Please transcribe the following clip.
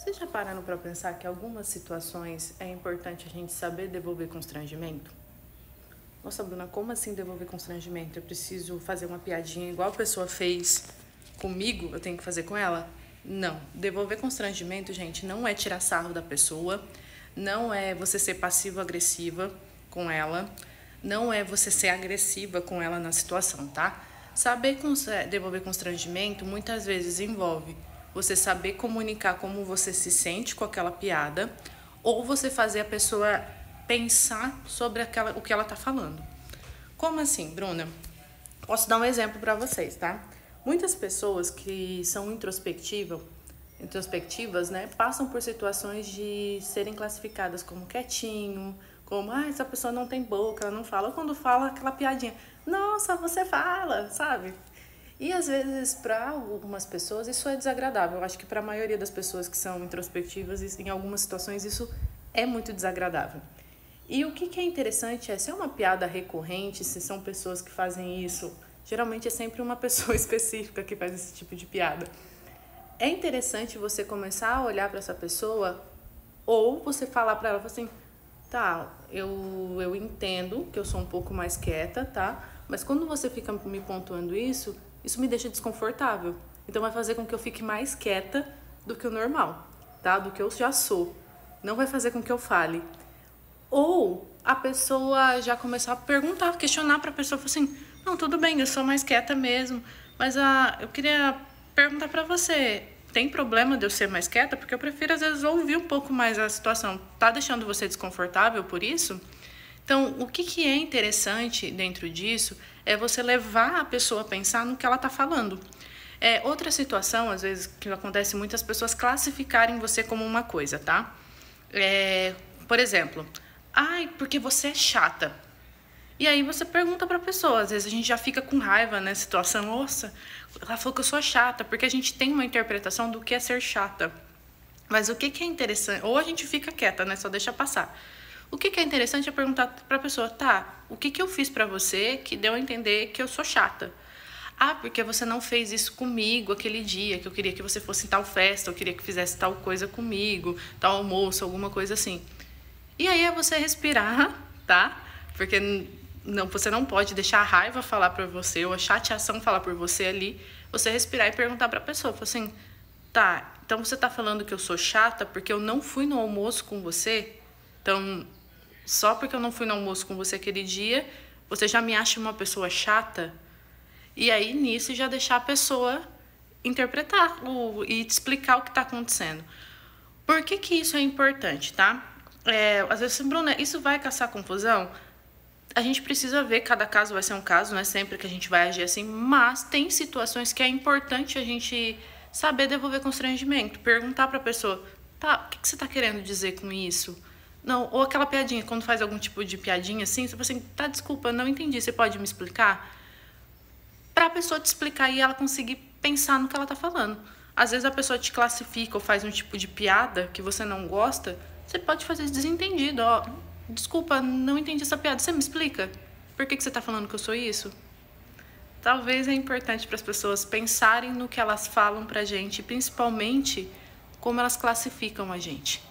Vocês já pararam para pensar que algumas situações é importante a gente saber devolver constrangimento? Nossa, Bruna, como assim devolver constrangimento? Eu preciso fazer uma piadinha igual a pessoa fez comigo, eu tenho que fazer com ela? Não. Devolver constrangimento, gente, não é tirar sarro da pessoa, não é você ser passivo-agressiva com ela, não é você ser agressiva com ela na situação, tá? Saber devolver constrangimento muitas vezes envolve você saber comunicar como você se sente com aquela piada ou você fazer a pessoa pensar sobre o que ela tá falando. Como assim, Bruna? Posso dar um exemplo para vocês, tá? Muitas pessoas que são introspectivas, né, passam por situações de serem classificadas como quietinho, como, essa pessoa não tem boca, ela não fala. Ou quando fala, aquela piadinha, nossa, você fala, sabe? E às vezes, para algumas pessoas, isso é desagradável. Eu acho que para a maioria das pessoas que são introspectivas, em algumas situações, isso é muito desagradável. E o que é interessante é, se é uma piada recorrente, se são pessoas que fazem isso, geralmente é sempre uma pessoa específica que faz esse tipo de piada. É interessante você começar a olhar para essa pessoa ou você falar para ela assim, tá, eu entendo que eu sou um pouco mais quieta, tá? Mas quando você fica me pontuando isso me deixa desconfortável. Então vai fazer com que eu fique mais quieta do que o normal, tá? Do que eu já sou. Não vai fazer com que eu fale. Ou a pessoa já começar a perguntar, questionar para a pessoa, assim, não, tudo bem, eu sou mais quieta mesmo, mas eu queria perguntar para você, tem problema de eu ser mais quieta? Porque eu prefiro, às vezes, ouvir um pouco mais a situação. Tá deixando você desconfortável por isso? Então, o que é interessante dentro disso é você levar a pessoa a pensar no que ela está falando. Outra situação, às vezes, que acontece muitas pessoas classificarem você como uma coisa, tá? Por exemplo, porque você é chata. E aí você pergunta pra pessoa, às vezes a gente já fica com raiva nessa situação, nossa, ela falou que eu sou chata, porque a gente tem uma interpretação do que é ser chata. Mas o que é interessante, ou a gente fica quieta, né, só deixa passar. O que é interessante é perguntar pra pessoa, tá, o que eu fiz pra você que deu a entender que eu sou chata? Porque você não fez isso comigo aquele dia, que eu queria que você fosse em tal festa, eu queria que fizesse tal coisa comigo, tal almoço, alguma coisa assim. E aí é você respirar, tá? Porque você não pode deixar a raiva falar por você, ou a chateação falar por você ali. Você respirar e perguntar pra pessoa, falar assim, tá, então você tá falando que eu sou chata porque eu não fui no almoço com você? Então, só porque eu não fui no almoço com você aquele dia, você já me acha uma pessoa chata? E aí, nisso, já deixar a pessoa interpretar e te explicar o que tá acontecendo. Por que isso é importante, tá? Às vezes, Bruna, isso vai caçar confusão? A gente precisa ver, cada caso vai ser um caso, não é sempre que a gente vai agir assim, mas tem situações que é importante a gente saber devolver constrangimento, perguntar pra pessoa, tá, o que você tá querendo dizer com isso? Não, ou aquela piadinha, quando faz algum tipo de piadinha assim, você fala assim, tá, desculpa, não entendi, você pode me explicar? Pra pessoa te explicar e ela conseguir pensar no que ela tá falando. Às vezes a pessoa te classifica ou faz um tipo de piada que você não gosta, você pode fazer desentendido, ó. Desculpa, não entendi essa piada, você me explica? Por que você tá falando que eu sou isso? Talvez é importante para as pessoas pensarem no que elas falam pra gente, principalmente como elas classificam a gente.